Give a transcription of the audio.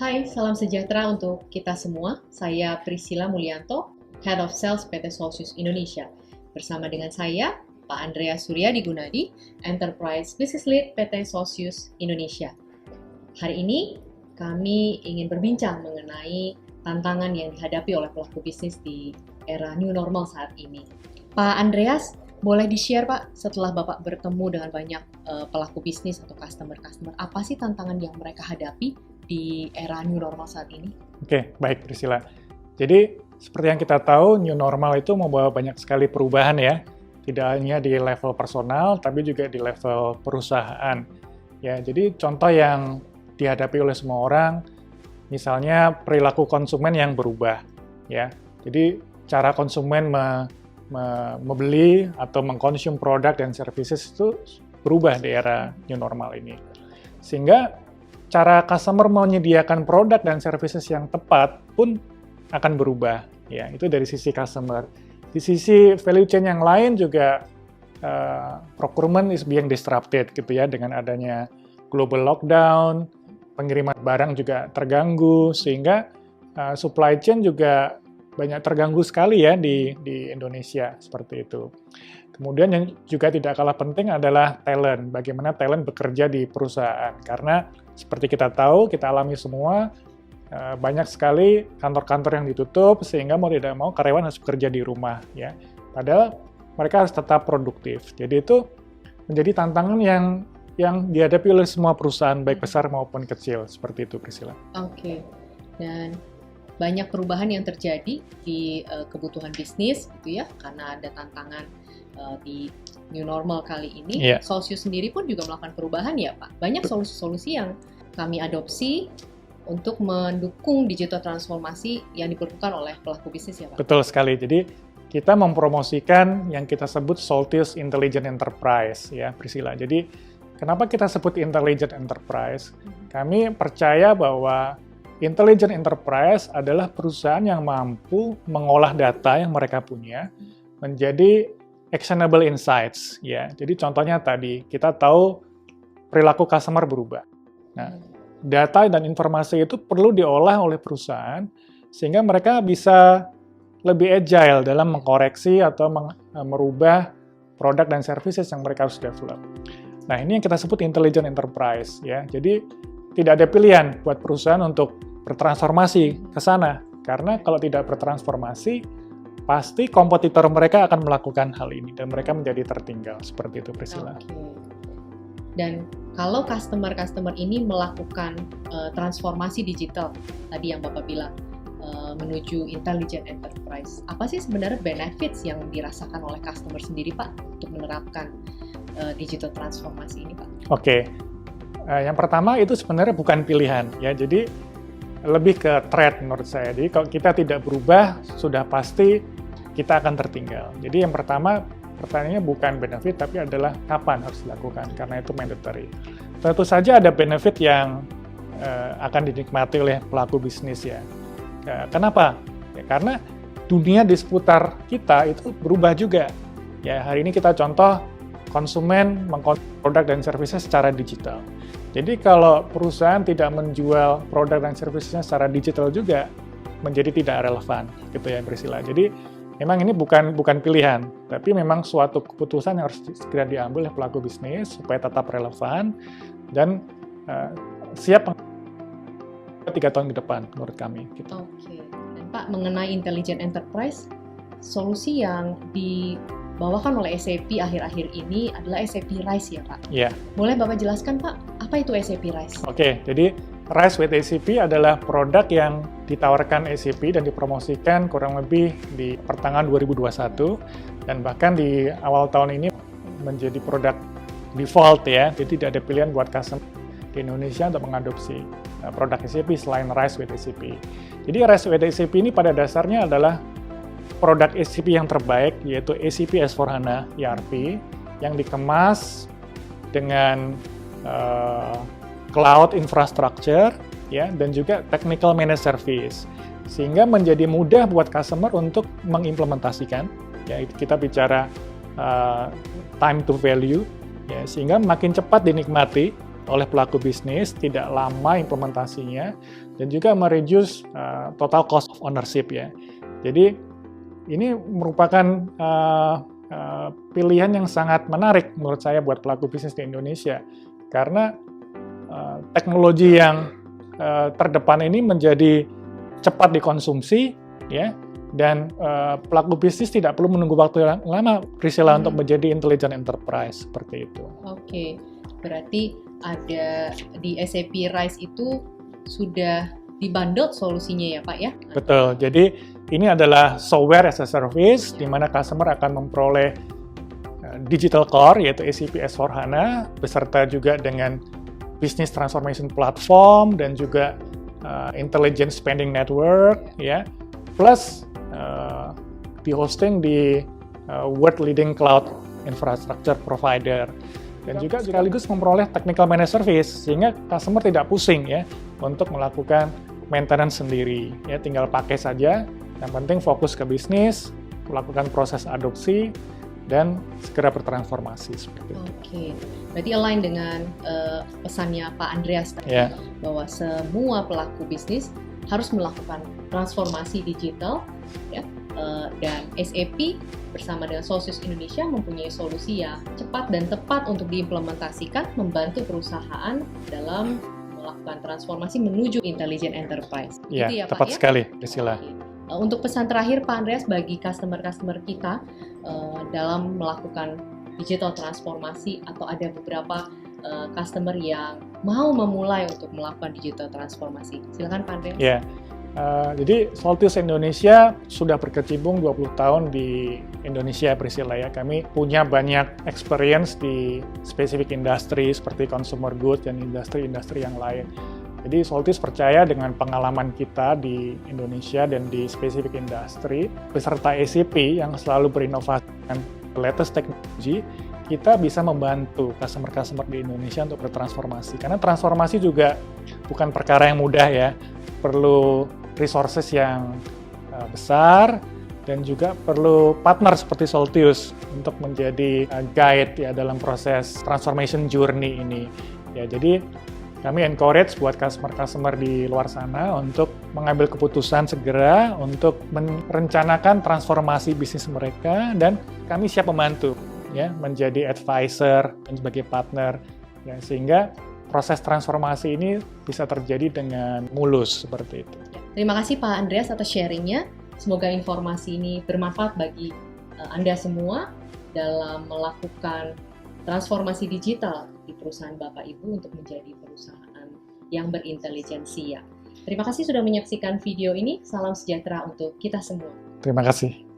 Hai, salam sejahtera untuk kita semua. Saya Priscilla Mulyanto, Head of Sales PT Solsius Indonesia. Bersama dengan saya, Pak Andreas Suryadi Gunadi, Enterprise Business Lead PT Solsius Indonesia. Hari ini, kami ingin berbincang mengenai tantangan yang dihadapi oleh pelaku bisnis di era new normal saat ini. Pak Andreas, boleh di-share Pak, setelah Bapak bertemu dengan banyak pelaku bisnis atau customer-customer, apa sih tantangan yang mereka hadapi di era new normal saat ini? Oke, baik Priscilla. Jadi, seperti yang kita tahu, new normal itu membawa banyak sekali perubahan ya. Tidak hanya di level personal, tapi juga di level perusahaan. Ya, jadi contoh yang dihadapi oleh semua orang, misalnya perilaku konsumen yang berubah. Ya, jadi cara konsumen membeli atau mengkonsum produk dan services itu berubah di era new normal ini. Sehingga cara customer menyediakan produk dan services yang tepat pun akan berubah. Ya, itu dari sisi customer. Di sisi value chain yang lain juga procurement is being disrupted gitu ya, dengan adanya global lockdown, pengiriman barang juga terganggu, sehingga supply chain juga banyak terganggu sekali ya di Indonesia, seperti itu. Kemudian yang juga tidak kalah penting adalah talent, bagaimana talent bekerja di perusahaan. Karena seperti kita tahu, kita alami semua, banyak sekali kantor-kantor yang ditutup, sehingga mau tidak mau karyawan harus bekerja di rumah. Ya. Padahal mereka harus tetap produktif. Jadi itu menjadi tantangan yang dihadapi oleh semua perusahaan, baik besar maupun kecil. Seperti itu, Priscilla. Oke, dan banyak perubahan yang terjadi di kebutuhan bisnis gitu ya, karena ada tantangan di new normal kali ini. Yeah. Solsius sendiri pun juga melakukan perubahan ya Pak. Banyak solusi-solusi yang kami adopsi untuk mendukung digital transformasi yang diperlukan oleh pelaku bisnis ya Pak. Betul sekali. Jadi kita mempromosikan yang kita sebut Solsius Intelligent Enterprise ya, Priscilla. Jadi kenapa kita sebut Intelligent Enterprise? Kami percaya bahwa Intelligent Enterprise adalah perusahaan yang mampu mengolah data yang mereka punya menjadi actionable insights. Ya, jadi contohnya tadi kita tahu perilaku customer berubah. Nah, data dan informasi itu perlu diolah oleh perusahaan sehingga mereka bisa lebih agile dalam mengkoreksi atau merubah produk dan services yang mereka harus develop. Nah, ini yang kita sebut Intelligent Enterprise. Ya, jadi tidak ada pilihan buat perusahaan untuk bertransformasi ke sana, karena kalau tidak bertransformasi, pasti kompetitor mereka akan melakukan hal ini, dan mereka menjadi tertinggal, seperti itu, Priscilla. Okay. Dan kalau customer-customer ini melakukan transformasi digital, tadi yang Bapak bilang, menuju intelligent enterprise, apa sih sebenarnya benefits yang dirasakan oleh customer sendiri, Pak, untuk menerapkan digital transformasi ini, Pak? Oke. Yang pertama itu sebenarnya bukan pilihan, ya, jadi lebih ke threat menurut saya. Jadi kalau kita tidak berubah, sudah pasti kita akan tertinggal. Jadi yang pertama, pertanyaannya bukan benefit, tapi adalah kapan harus dilakukan, karena itu mandatory. Tentu saja ada benefit yang akan dinikmati oleh pelaku bisnis ya. Kenapa? Ya, karena dunia di seputar kita itu berubah juga. Ya, hari ini kita contoh konsumen mengkonsumsi produk dan services secara digital. Jadi kalau perusahaan tidak menjual produk dan servicesnya secara digital juga, menjadi tidak relevan, gitu ya Priscilla. Jadi memang ini bukan pilihan, tapi memang suatu keputusan yang harus segera diambil oleh pelaku bisnis supaya tetap relevan dan siap 3 tahun ke depan menurut kami. Gitu. Oke. Dan Pak, mengenai intelligent enterprise, solusi yang dibawakan oleh SAP akhir-akhir ini adalah SAP RISE ya Pak? Iya. Boleh Bapak jelaskan Pak, apa itu SAP RISE? Oke, jadi RISE with SAP adalah produk yang ditawarkan SAP dan dipromosikan kurang lebih di pertengahan 2021 dan bahkan di awal tahun ini menjadi produk default ya, jadi tidak ada pilihan buat customer di Indonesia untuk mengadopsi produk SAP selain RISE with SAP. Jadi RISE with SAP ini pada dasarnya adalah produk SAP yang terbaik, yaitu SAP S/4HANA ERP yang dikemas dengan cloud infrastructure ya, dan juga technical managed service, sehingga menjadi mudah buat customer untuk mengimplementasikan. Ya, kita bicara time to value, ya, sehingga makin cepat dinikmati oleh pelaku bisnis, tidak lama implementasinya, dan juga mereduce total cost of ownership ya. Jadi ini merupakan pilihan yang sangat menarik menurut saya buat pelaku bisnis di Indonesia, karena teknologi yang terdepan ini menjadi cepat dikonsumsi ya, dan pelaku bisnis tidak perlu menunggu waktu yang lama, Priscilla, untuk menjadi intelligent enterprise seperti itu. Oke, berarti ada di SAP RISE itu sudah dibundle solusinya ya Pak ya? Betul, jadi ini adalah software as a service di mana customer akan memperoleh digital core yaitu SAP S/4HANA beserta juga dengan business transformation platform dan juga intelligent spending network ya, plus di hosting di world leading cloud infrastructure provider, dan juga sekaligus memperoleh technical managed service sehingga customer tidak pusing ya untuk melakukan maintenance sendiri ya, tinggal pakai saja, yang penting fokus ke bisnis, melakukan proses adopsi dan segera bertransformasi seperti itu. Oke, berarti align dengan pesannya Pak Andreas tadi, bahwa semua pelaku bisnis harus melakukan transformasi digital ya, dan SAP bersama dengan Solstice Indonesia mempunyai solusi yang cepat dan tepat untuk diimplementasikan, membantu perusahaan dalam melakukan transformasi menuju intelligent enterprise. Ya, gitu ya, tepat Pak, sekali, Priscilla. Untuk pesan terakhir Pak Andreas bagi customer-customer kita dalam melakukan digital transformasi, atau ada beberapa customer yang mau memulai untuk melakukan digital transformasi. Silakan Pak Andreas. Ya, jadi Solstice Indonesia sudah berkecimpung 20 tahun di Indonesia, Priscilla ya. Kami punya banyak experience di spesifik industri seperti consumer goods dan industri-industri yang lain. Jadi Solstice percaya dengan pengalaman kita di Indonesia dan di spesifik industri, beserta SAP yang selalu berinovasi dengan latest teknologi, kita bisa membantu customer-customer di Indonesia untuk bertransformasi. Karena transformasi juga bukan perkara yang mudah ya, perlu resources yang besar, dan juga perlu partner seperti Solstice untuk menjadi guide ya dalam proses transformation journey ini. Ya, jadi kami encourage buat customer-customer di luar sana untuk mengambil keputusan segera untuk merencanakan transformasi bisnis mereka, dan kami siap membantu ya, menjadi advisor dan sebagai partner ya, sehingga proses transformasi ini bisa terjadi dengan mulus seperti itu. Terima kasih Pak Andreas atas sharingnya. Semoga informasi ini bermanfaat bagi Anda semua dalam melakukan transformasi digital di perusahaan Bapak Ibu untuk menjadi perusahaan yang berintelijensia. Terima kasih sudah menyaksikan video ini. Salam sejahtera untuk kita semua. Terima kasih.